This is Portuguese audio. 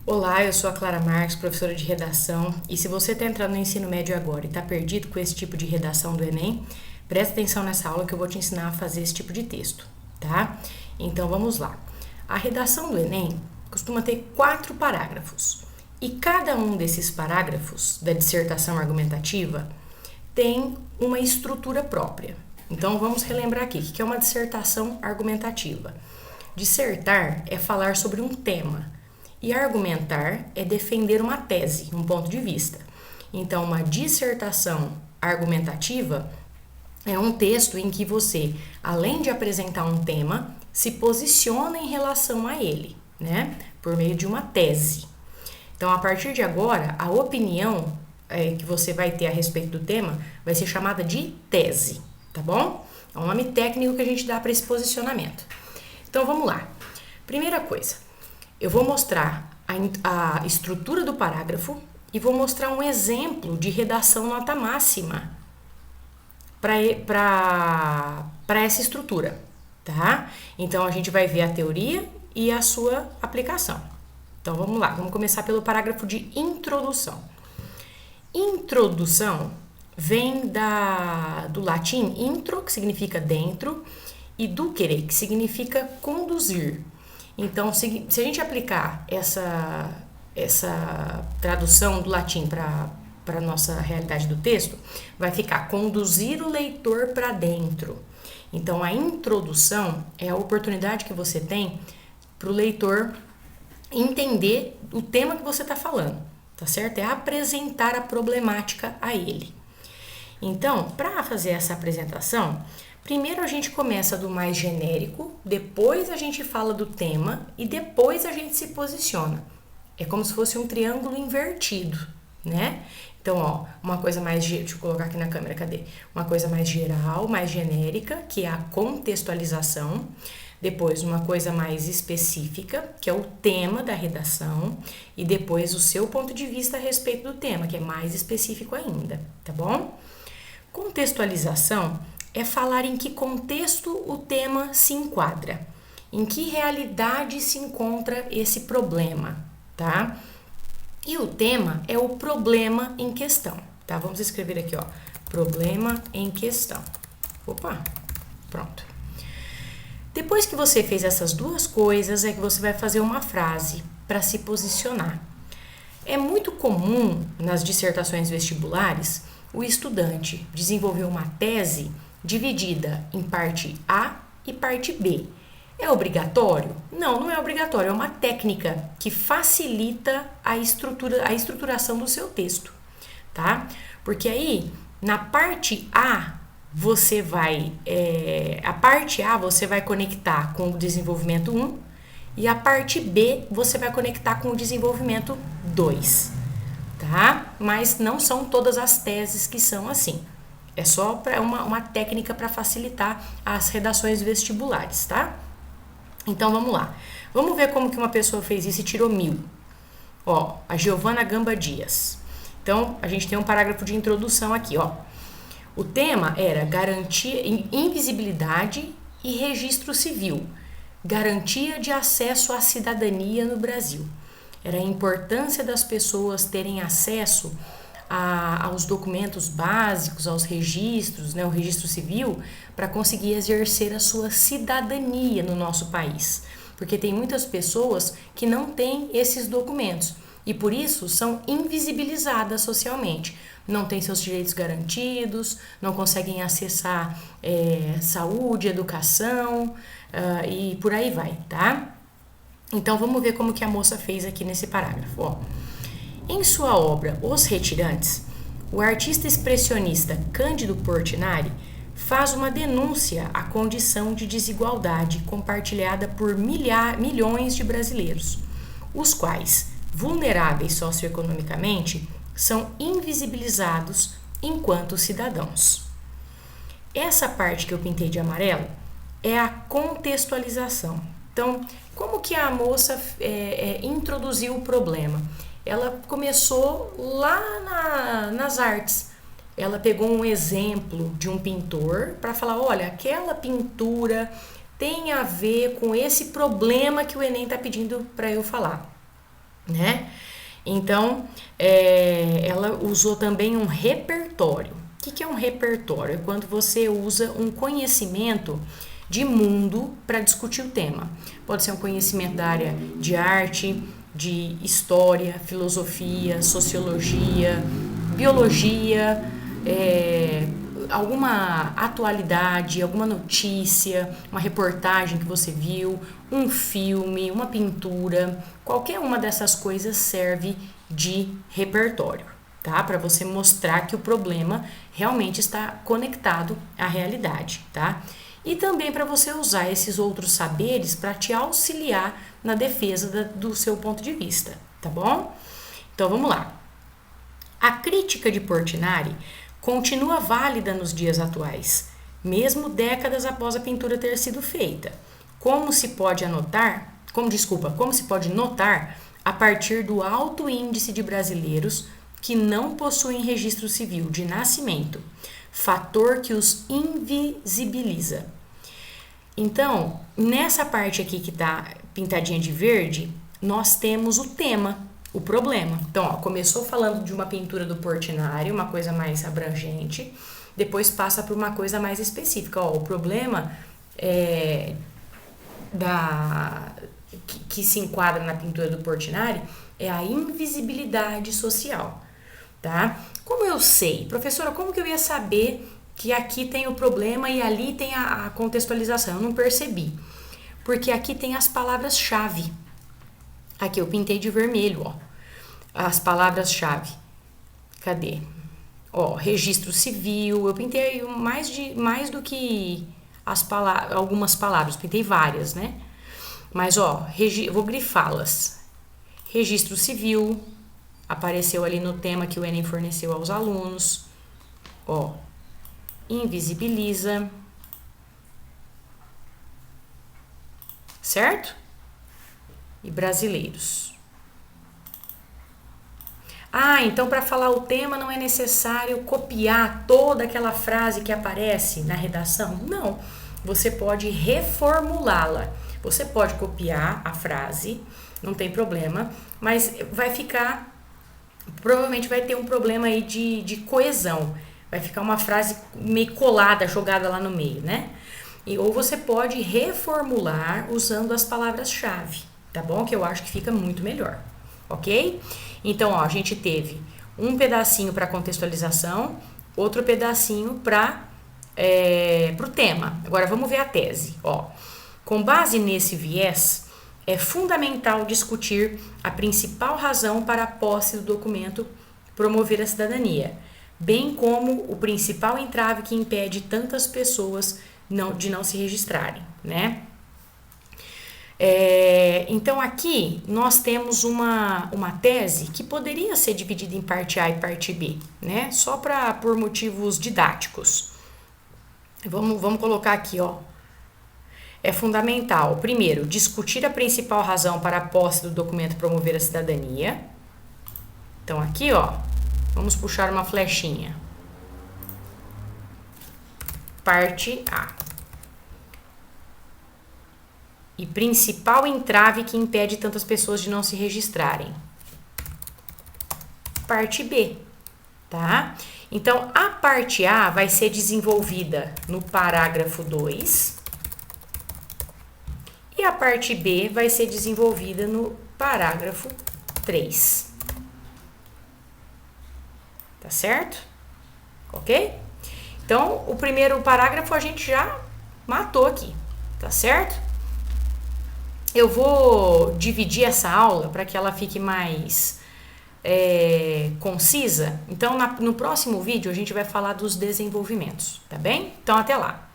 Olá, eu sou a Clara Marques, professora de redação, e se você está entrando no ensino médio agora e está perdido com esse tipo de redação do Enem, presta atenção nessa aula que eu vou te ensinar a fazer esse tipo de texto, tá? Então vamos lá. A redação do Enem costuma ter 4 parágrafos, e cada um desses parágrafos da dissertação argumentativa tem uma estrutura própria. Então vamos relembrar aqui o que é uma dissertação argumentativa. Dissertar é falar sobre um tema. E argumentar é defender uma tese, um ponto de vista. Então, uma dissertação argumentativa é um texto em que você, além de apresentar um tema, se posiciona em relação a ele, né? Por meio de uma tese. Então, a partir de agora, a opinião que você vai ter a respeito do tema vai ser chamada de tese, tá bom? É um nome técnico que a gente dá para esse posicionamento. Então, vamos lá. Primeira coisa. Eu vou mostrar a estrutura do parágrafo e vou mostrar um exemplo de redação nota máxima para essa estrutura, tá? Então, a gente vai ver a teoria e a sua aplicação. Então, vamos lá. Vamos começar pelo parágrafo de introdução. Introdução vem do latim intro, que significa dentro, e ducere, que significa conduzir. Então, se a gente aplicar essa tradução do latim para a nossa realidade do texto, vai ficar conduzir o leitor para dentro. Então, a introdução é a oportunidade que você tem para o leitor entender o tema que você está falando, tá certo? É apresentar a problemática a ele. Então, para fazer essa apresentação, primeiro a gente começa do mais genérico, depois a gente fala do tema e depois a gente se posiciona. É como se fosse um triângulo invertido, né? Então, ó, uma coisa mais... Deixa eu colocar aqui na câmera, cadê? Uma coisa mais geral, mais genérica, que é a contextualização. Depois, uma coisa mais específica, que é o tema da redação. E depois, o seu ponto de vista a respeito do tema, que é mais específico ainda, tá bom? Contextualização é falar em que contexto o tema se enquadra, em que realidade se encontra esse problema, tá? E o tema é o problema em questão, tá? Vamos escrever aqui, ó, problema em questão. Opa, pronto. Depois que você fez essas duas coisas, é que você vai fazer uma frase para se posicionar. É muito comum nas dissertações vestibulares o estudante desenvolver uma tese dividida em parte A e parte B. É obrigatório? Não, não é obrigatório. É uma técnica que facilita a estruturação do seu texto, tá? Porque aí, na parte A, você vai conectar com o desenvolvimento 1 e a parte B você vai conectar com o desenvolvimento 2, tá? Mas não são todas as teses que são assim. É só uma técnica para facilitar as redações vestibulares, tá? Então, vamos lá. Vamos ver como que uma pessoa fez isso e tirou 1000. Ó, a Giovana Gamba Dias. Então, a gente tem um parágrafo de introdução aqui, ó. O tema era garantia, invisibilidade e registro civil. Garantia de acesso à cidadania no Brasil. Era a importância das pessoas terem acesso aos documentos básicos, aos registros, né, o registro civil, para conseguir exercer a sua cidadania no nosso país. Porque tem muitas pessoas que não têm esses documentos e por isso são invisibilizadas socialmente. Não têm seus direitos garantidos, não conseguem acessar saúde, educação e por aí vai, tá? Então vamos ver como que a moça fez aqui nesse parágrafo, ó. Em sua obra Os Retirantes, o artista expressionista Cândido Portinari faz uma denúncia à condição de desigualdade compartilhada por milhões de brasileiros, os quais, vulneráveis socioeconomicamente, são invisibilizados enquanto cidadãos. Essa parte que eu pintei de amarelo é a contextualização. Então, como que a moça introduziu o problema? Ela começou lá nas artes. Ela pegou um exemplo de um pintor para falar, olha, aquela pintura tem a ver com esse problema que o Enem está pedindo para eu falar. né? Então, ela usou também um repertório. O que é um repertório? É quando você usa um conhecimento de mundo para discutir o tema. Pode ser um conhecimento da área de arte, de história, filosofia, sociologia, biologia, alguma atualidade, alguma notícia, uma reportagem que você viu, um filme, uma pintura, qualquer uma dessas coisas serve de repertório, tá? Para você mostrar que o problema realmente está conectado à realidade, tá? E também para você usar esses outros saberes para te auxiliar na defesa do seu ponto de vista, tá bom? Então vamos lá. A crítica de Portinari continua válida nos dias atuais, mesmo décadas após a pintura ter sido feita. Como se pode notar a partir do alto índice de brasileiros que não possuem registro civil de nascimento, fator que os invisibiliza. Então, nessa parte aqui que está pintadinha de verde, nós temos o tema, o problema. Então, ó, começou falando de uma pintura do Portinari, uma coisa mais abrangente, depois passa para uma coisa mais específica. Ó, o problema que se enquadra na pintura do Portinari é a invisibilidade social, tá? Como eu sei? Professora, como que eu ia saber que aqui tem o problema e ali tem a contextualização? Eu não percebi. Porque aqui tem as palavras-chave. Aqui eu pintei de vermelho, ó. As palavras-chave. Cadê? Ó, registro civil. Eu pintei mais do que algumas palavras. Pintei várias, né? Mas, ó, vou grifá-las. Registro civil. Apareceu ali no tema que o Enem forneceu aos alunos. Ó, invisibiliza. Certo? E brasileiros. Ah, então para falar o tema não é necessário copiar toda aquela frase que aparece na redação? Não. Você pode reformulá-la. Você pode copiar a frase, não tem problema, mas vai ficar, provavelmente vai ter um problema aí de coesão. Vai ficar uma frase meio colada, jogada lá no meio, né? Ou você pode reformular usando as palavras-chave, tá bom? Que eu acho que fica muito melhor, ok? Então, ó, a gente teve um pedacinho para contextualização, outro pedacinho para o tema. Agora, vamos ver a tese, ó. Com base nesse viés, é fundamental discutir a principal razão para a posse do documento promover a cidadania, bem como o principal entrave que impede tantas pessoas de não se registrarem, né? Então aqui nós temos uma tese que poderia ser dividida em parte A e parte B, né? Só por motivos didáticos. Vamos colocar aqui, ó. É fundamental, primeiro, discutir a principal razão para a posse do documento promover a cidadania. Então aqui, ó, vamos puxar uma flechinha. Parte A. E principal entrave que impede tantas pessoas de não se registrarem. Parte B, tá? Então, a parte A vai ser desenvolvida no parágrafo 2 e a parte B vai ser desenvolvida no parágrafo 3. Tá certo? Ok? Então, o primeiro parágrafo a gente já matou aqui, tá certo? Eu vou dividir essa aula para que ela fique mais concisa. Então, no próximo vídeo a gente vai falar dos desenvolvimentos, tá bem? Então, até lá!